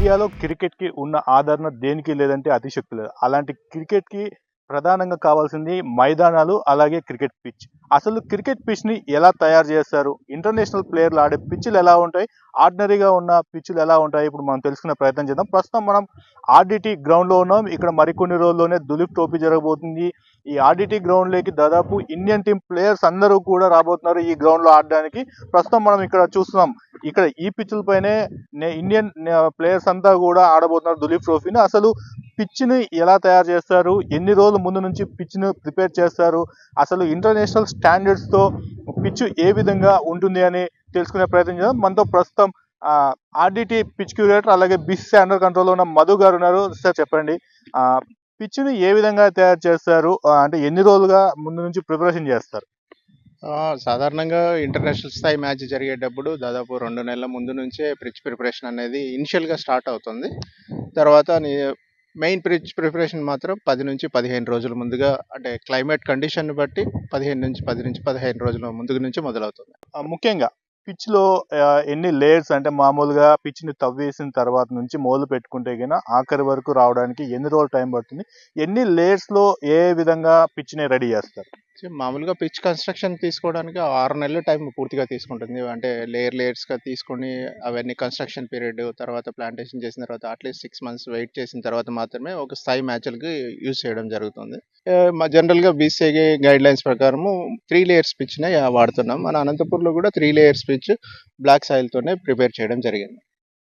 ఇండియాలో క్రికెట్‌కి ఉన్న ఆదరణ దేనికి లేదంటే అతిశయోక్తి లేదు. అలాంటి క్రికెట్‌కి ప్రధానంగా కావాల్సింది మైదానాలు, అలాగే క్రికెట్ పిచ్. అసలు క్రికెట్ పిచ్‌ని ఎలా తయారు చేస్తారు? ఇంటర్నేషనల్ ప్లేయర్లు ఆడే పిచ్‌లు ఎలా ఉంటాయి? ఆర్డినరీగా ఉన్న పిచ్‌లు ఎలా ఉంటాయి? ఇప్పుడు మనం తెలుసుకునే ప్రయత్నం చేద్దాం. ప్రస్తుతం మనం ఆర్‌డిటి గ్రౌండ్‌లో ఉన్నాం. ఇక్కడ మరికొన్ని రోజుల్లోనే దులీప్ ట్రోఫీ జరగబోతుంది. ఈ ఆర్‌డిటి గ్రౌండ్‌లోకి దాదాపు ఇండియన్ టీమ్ ప్లేయర్స్ అందరూ కూడా రాబోతున్నారు ఈ గ్రౌండ్‌లో ఆడడానికి. ప్రస్తుతం మనం ఇక్కడ చూస్తున్నాం. ఇక్కడ ఈ పిచ్‌ల పైనే ఇండియన్ ప్లేయర్స్ అంతా కూడా ఆడబోతున్నారు దులీప్ ట్రోఫీని. అసలు పిచ్‌ని ఎలా తయారు చేస్తారు? ఎన్ని రోజుల ముందు నుంచి పిచ్‌ని ప్రిపేర్ చేస్తారు? అసలు ఇంటర్నేషనల్ స్టాండర్డ్స్‌తో పిచ్ ఏ విధంగా ఉంటుంది అని తెలుసుకునే ప్రయత్నం చేద్దాం. మనతో ప్రస్తుతం ఆర్‌డిటి పిచ్ క్యూరేటర్ అలాగే బీసీసీ అండర్ కంట్రోల్లో ఉన్న మధు గారు ఉన్నారు. సార్ చెప్పండి. పిచ్‌ని ఏ విధంగా తయారు చేస్తారు? అంటే ఎన్ని రోజులుగా ముందు నుంచి ప్రిపరేషన్ చేస్తారు? సాధారణంగా ఇంటర్నేషనల్ స్థాయి మ్యాచ్ జరిగేటప్పుడు దాదాపు 2 నెలల ముందు నుంచే పిచ్ ప్రిపరేషన్ అనేది ఇనిషియల్గా స్టార్ట్ అవుతుంది. తర్వాత మెయిన్ పిచ్ ప్రిపరేషన్ మాత్రం 10 నుంచి 15 రోజుల ముందుగా, అంటే క్లైమేట్ కండిషన్ బట్టి 10 నుంచి 15 రోజుల ముందు నుంచి మొదలవుతుంది. ముఖ్యంగా పిచ్‌లో ఎన్ని లేయర్స్, అంటే మామూలుగా పిచ్‌ని తవ్వేసిన తర్వాత నుంచి మొదలు పెట్టుకుంటే గిన ఆఖరి వరకు రావడానికి ఎన్ని రోజులు టైం పడుతుంది? ఎన్ని లేయర్స్‌లో ఏ విధంగా పిచ్‌ని రెడీ చేస్తారు? మామూలుగా పిచ్ కన్స్ట్రక్షన్ తీసుకోవడానికి 6 నెలల టైం పూర్తిగా తీసుకుంటుంది. అంటే లేయర్స్గా తీసుకొని అవన్నీ కన్స్ట్రక్షన్ పీరియడ్, తర్వాత ప్లాంటేషన్ చేసిన తర్వాత అట్లీస్ట్ 6 మంత్స్ వెయిట్ చేసిన తర్వాత మాత్రమే ఒక స్థాయి మ్యాచ్లకి యూజ్ చేయడం జరుగుతుంది. జనరల్గా బీసీఐ గైడ్ లైన్స్ ప్రకారము 3 లేయర్స్ పిచ్నే వాడుతున్నాం. మన అనంతపూర్లో కూడా 3 లేయర్స్ పిచ్ బ్లాక్ సాయిల్తోనే ప్రిపేర్ చేయడం జరిగింది.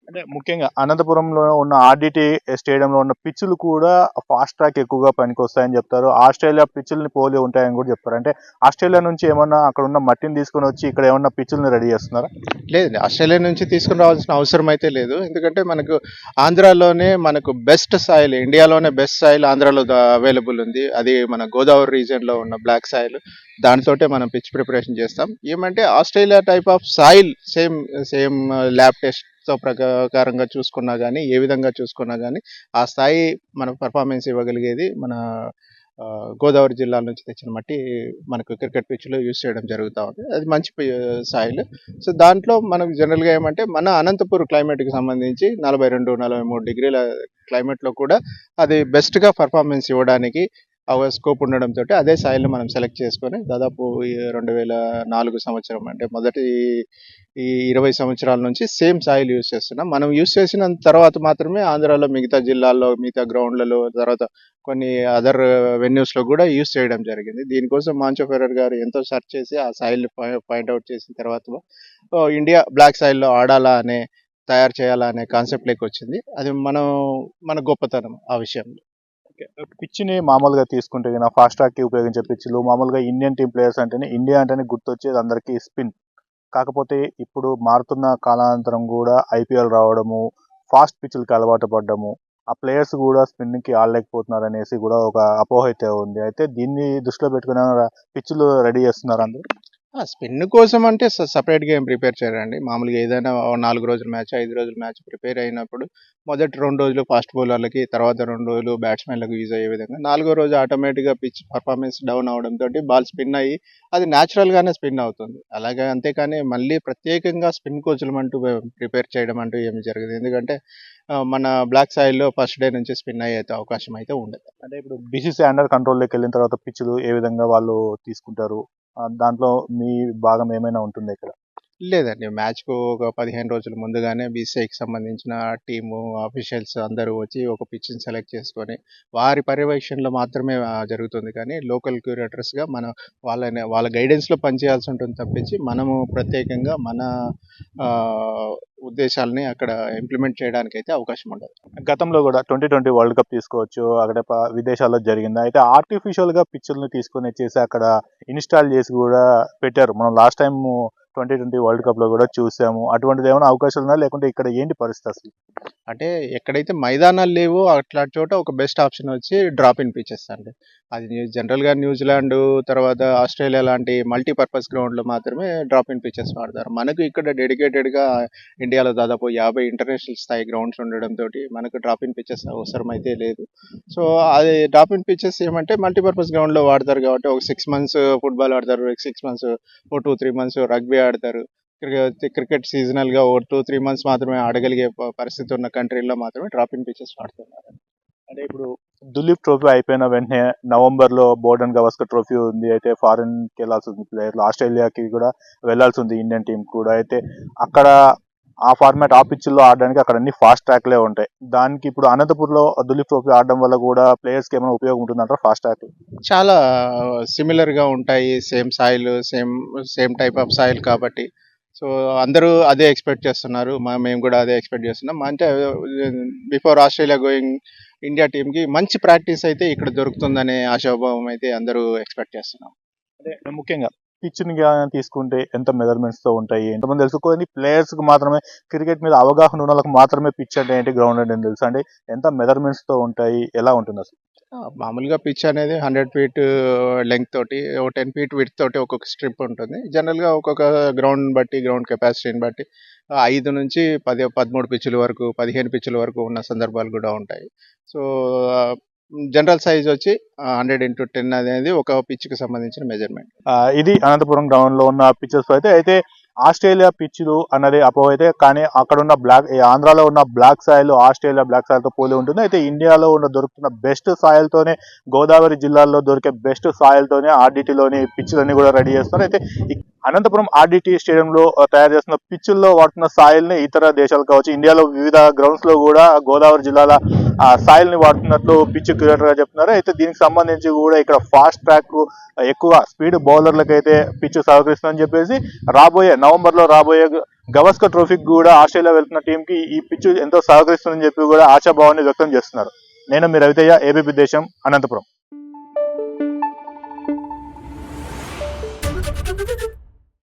అంటే ముఖ్యంగా అనంతపురంలో ఉన్న ఆర్‌డిటి స్టేడియంలో ఉన్న పిచ్‌లు కూడా ఫాస్ట్ ట్రాక్ ఎక్కువగా పనికొస్తాయని చెప్తారు. ఆస్ట్రేలియా పిచ్‌లని పోలి ఉంటాయని కూడా చెప్తారు. అంటే ఆస్ట్రేలియా నుంచి ఏమన్నా అక్కడ ఉన్న మట్టిని తీసుకొని వచ్చి ఇక్కడ ఏమన్నా పిచ్‌లని రెడీ చేస్తున్నారా? లేదండి, ఆస్ట్రేలియా నుంచి తీసుకుని రావాల్సిన అవసరం అయితే లేదు. ఎందుకంటే మనకు ఆంధ్రాలోనే మనకు బెస్ట్ సాయిల్, ఇండియాలోనే బెస్ట్ సాయిల్ ఆంధ్రాలో అవైలబుల్ ఉంది. అది మన గోదావరి రీజియన్లో ఉన్న బ్లాక్ సాయిల్. దానితోటే మనం పిచ్ ప్రిపరేషన్ చేస్తాం. ఏమంటే Australia type of soil same lab టెస్ట్తో ప్రకారంగా చూసుకున్నా కానీ, ఏ విధంగా చూసుకున్నా కానీ ఆ స్థాయి మన పర్ఫార్మెన్స్ ఇవ్వగలిగేది మన గోదావరి జిల్లాల నుంచి తెచ్చిన మట్టి మనకు క్రికెట్ పిచ్లో యూజ్ చేయడం జరుగుతూ ఉంది. అది మంచి సాయిల్. సో దాంట్లో మనకు జనరల్గా ఏమంటే మన అనంతపూర్ క్లైమేట్కి సంబంధించి 42-43 డిగ్రీల క్లైమేట్లో కూడా అది బెస్ట్గా పర్ఫార్మెన్స్ ఇవ్వడానికి స్కోప్ ఉండడంతో అదే సాయిల్ని మనం సెలెక్ట్ చేసుకొని దాదాపు 2004 సంవత్సరం, అంటే మొదటి ఈ 20 సంవత్సరాల నుంచి సేమ్ సాయిల్ యూజ్ చేస్తున్నాం. మనం యూజ్ చేసిన తర్వాత మాత్రమే ఆంధ్రాలో మిగతా జిల్లాల్లో, మిగతా గ్రౌండ్లలో, తర్వాత కొన్ని అదర్ వెన్యూస్లో కూడా యూజ్ చేయడం జరిగింది. దీనికోసం మాంచో ఫెర్రర్ గారు ఎంతో సెర్చ్ చేసి ఆ సాయిల్ని పాయింట్అవుట్ చేసిన తర్వాత ఇండియా బ్లాక్ సాయిల్లో ఆడాలా అనే, తయారు చేయాలా అనే కాన్సెప్ట్లోకి వచ్చింది. అది మన గొప్పతనం ఆ విషయంలో. పిచ్‌ని మామూలుగా తీసుకుంటే గిన ఫాస్ట్ ట్రాక్‌కి ఉపయోగించే పిచ్‌లు మామూలుగా ఇండియన్ టీమ్ ప్లేయర్స్ అంటేనే, ఇండియా అంటేనే గుర్తొచ్చేది అందరికీ స్పిన్. కాకపోతే ఇప్పుడు మారుతున్న కాలానంతరం కూడా ఐపీఎల్ రావడము, ఫాస్ట్ పిచ్‌లకి అలవాటు పడ్డము, ఆ ప్లేయర్స్ కూడా స్పిన్‌కి ఆడలేకపోతున్నారు అనేసి కూడా ఒక అపోహ అయితే ఉంది. అయితే దీన్ని దృష్టిలో పెట్టుకుని పిచ్‌లు రెడీ చేస్తున్నారు అందరూ. స్పిన్ కోసం అంటే సపరేట్గా ఏం ప్రిపేర్ చేయరండి. మామూలుగా ఏదైనా 4 రోజుల మ్యాచ్, 5 రోజుల మ్యాచ్ ప్రిపేర్ అయినప్పుడు మొదటి 2 రోజులు ఫాస్ట్ బౌలర్లకి, తర్వాత 2 రోజులు బ్యాట్స్మెన్లకు యూజ్ అయ్యే విధంగా, 4గో రోజు ఆటోమేటిక్గా పిచ్ పర్ఫార్మెన్స్ డౌన్ అవడంతో బాల్ స్పిన్ అయ్యి అది న్యాచురల్గానే స్పిన్ అవుతుంది. అలాగే, అంతేకాని మళ్ళీ ప్రత్యేకంగా స్పిన్ కోచ్లు అంటూ ప్రిపేర్ చేయడం అంటూ ఏమి జరగదు. ఎందుకంటే మన బ్లాక్ సాయిల్లో ఫస్ట్ డే నుంచి స్పిన్ అయ్యే అవకాశం అయితే ఉండదు. అంటే ఇప్పుడు బీసీసీ అండర్ కంట్రోల్లోకి వెళ్ళిన తర్వాత పిచ్‌లు ఏ విధంగా వాళ్ళు తీసుకుంటారు? దాంట్లో మీ భాగం ఏమైనా ఉంటుందా ఇక్కడ? లేదండి, మ్యాచ్‌కు ఒక 15 రోజుల ముందుగానే బీసీఐకి సంబంధించిన టీము అఫీషియల్స్ అందరూ వచ్చి ఒక పిచ్‌ని సెలెక్ట్ చేసుకొని వారి పర్యవేక్షణలో మాత్రమే జరుగుతుంది. కానీ లోకల్ క్యూరేటర్స్‌గా వాళ్ళ గైడెన్స్‌లో పనిచేయాల్సి ఉంటుంది తప్పించి, మనము ప్రత్యేకంగా మన ఉద్దేశాలని అక్కడ ఇంప్లిమెంట్ చేయడానికైతే అవకాశం ఉండదు. గతంలో కూడా 2020 వరల్డ్ కప్ తీసుకోవచ్చు. అక్కడ విదేశాల్లో జరిగింది. అయితే ఆర్టిఫిషియల్‌గా పిచ్‌లని తీసుకొని వచ్చేసి అక్కడ ఇన్‌స్టాల్ చేసి కూడా పెట్టారు. మనం లాస్ట్ టైమ్ 2020 వరల్డ్ కప్‌లో కూడా చూసాము. అటువంటిది ఏమైనా అవకాశాలు ఉన్నాయా? లేకుంటే ఇక్కడ ఏంటి పరిస్థితి అసలు? అంటే ఎక్కడైతే మైదానాలు లేవో అట్లాంటి చోట ఒక బెస్ట్ ఆప్షన్ వచ్చి డ్రాప్ ఇన్ పిచెస్ అండి. అది జనరల్గా న్యూజిలాండ్, తర్వాత ఆస్ట్రేలియా లాంటి మల్టీపర్పస్ గ్రౌండ్లో మాత్రమే డ్రాప్ ఇన్ పిచెస్ వాడతారు. మనకు ఇక్కడ డెడికేటెడ్గా ఇండియాలో దాదాపు 50 ఇంటర్నేషనల్ స్థాయి గ్రౌండ్స్ ఉండడంతో మనకు డ్రాప్ ఇన్ పిచెస్ అవసరం అయితే లేదు. సో అది డ్రాప్ ఇన్ పిచెస్ ఏమంటే మల్టీపర్పస్ గ్రౌండ్లో వాడతారు కాబట్టి, ఒక 6 మంత్స్ ఫుట్బాల్ ఆడతారు, 6 మంత్స్, 2-3 మంత్స్ రగ్బీ ఆడతారు, క్రికెట్ సీజనల్గా ఓ 2-3 మంత్స్ మాత్రమే ఆడగలిగే పరిస్థితి ఉన్న కంట్రీల్లో మాత్రమే డ్రాపింగ్ పిచెస్ వాడుతున్నారు. అంటే ఇప్పుడు దులీప్ ట్రోఫీ అయిపోయిన వెంటనే నవంబర్లో బోర్డన్ గవాస్కర్ ట్రోఫీ ఉంది. అయితే ఫారిన్కి వెళ్ళాల్సి ఉంది ప్లేయర్లు, ఆస్ట్రేలియాకి కూడా వెళ్ళాల్సి ఉంది ఇండియన్ టీం కూడా. అయితే అక్కడ ఆ ఫార్మాట్ ఆ పిచ్ల్లో ఆడడానికి అక్కడ అన్ని ఫాస్ట్ ట్రాక్లే ఉంటాయి. దానికి ఇప్పుడు అనంతపూర్లో దులీప్ ట్రోఫీ ఆడడం వల్ల కూడా ప్లేయర్స్కి ఏమైనా ఉపయోగం ఉంటుందంటారా ఫాస్ట్ ట్రాక్? చాలా సిమిలర్గా ఉంటాయి, same soil, same type of soil కాబట్టి సో అందరూ అదే ఎక్స్పెక్ట్ చేస్తున్నారు. మేము కూడా అదే ఎక్స్పెక్ట్ చేస్తున్నాం. అంటే బిఫోర్ ఆస్ట్రేలియా గోయింగ్ ఇండియా టీంకి మంచి ప్రాక్టీస్ అయితే ఇక్కడ దొరుకుతుందనే ఆశాభావం అయితే అందరూ ఎక్స్పెక్ట్ చేస్తున్నాం. అంటే ముఖ్యంగా పిచ్ని తీసుకుంటే ఎంత మెజర్మెంట్స్ తో ఉంటాయి, ఎంతమంది తెలుసుకొని ప్లేయర్స్ కి మాత్రమే, క్రికెట్ మీద అవగాహన ఉన్న వాళ్ళకి మాత్రమే పిచ్ అంటే ఏంటి, గ్రౌండ్ అంటే ఏంటి తెలుసు. అంటే ఎంత మెజర్మెంట్స్ తో ఉంటాయి, ఎలా ఉంటుంది అసలు? మామూలుగా పిచ్ అనేది 100 ఫీట్ లెంగ్త్ తోటి, 10 ఫీట్ విడ్త్ తోటి ఒక్కొక్క స్ట్రిప్ ఉంటుంది. జనరల్గా ఒక్కొక్క గ్రౌండ్ బట్టి, గ్రౌండ్ కెపాసిటీని బట్టి 5 నుంచి 13 పిచ్చుల వరకు, 15 పిచ్చుల వరకు ఉన్న సందర్భాలు కూడా ఉంటాయి. సో జనరల్ సైజ్ వచ్చి 100x10 అనేది ఒక పిచ్కి సంబంధించిన మెజర్మెంట్. ఇది అనంతపురం గ్రౌండ్ లో ఉన్న పిచ్చెస్ అయితే ఆస్ట్రేలియా పిచ్లు అన్నది అపోహ అయితే, కానీ అక్కడ ఉన్న ఆంధ్రాలో ఉన్న black soil Australia black soil తో పోలి ఉంటుంది. అయితే ఇండియాలో దొరుకుతున్న బెస్ట్ సాయిల్ తోనే, గోదావరి జిల్లాల్లో దొరికే బెస్ట్ సాయిల్ తోనే ఆర్డిటీలోని పిచ్చులన్నీ కూడా రెడీ చేస్తున్నారు. అయితే అనంతపురం ఆర్డిటీ స్టేడియంలో తయారు చేస్తున్న పిచ్చుల్లో వాడుతున్న సాయిల్ ని ఇతర దేశాలు కావచ్చు, ఇండియాలో వివిధ గ్రౌండ్స్ లో కూడా గోదావరి జిల్లాల సాయిల్ ని వాడుతున్నట్లు పిచ్ క్రియేటర్ గా చెప్తున్నారు. అయితే దీనికి సంబంధించి కూడా ఇక్కడ ఫాస్ట్ ట్రాక్, ఎక్కువ స్పీడ్ బౌలర్లకు అయితే పిచ్ సహకరిస్తుందని చెప్పేసి నవంబర్లో రాబోయే గవాస్కర్ ట్రోఫీకి కూడా ఆస్ట్రేలియా వెళ్తున్న టీంకి ఈ పిచ్ ఎంతో సహకరిస్తుందని చెప్పి కూడా ఆశాభావాన్ని వ్యక్తం చేస్తున్నారు. నేను మీ రవితయ్య, ఏబీపీ దేశం, అనంతపురం.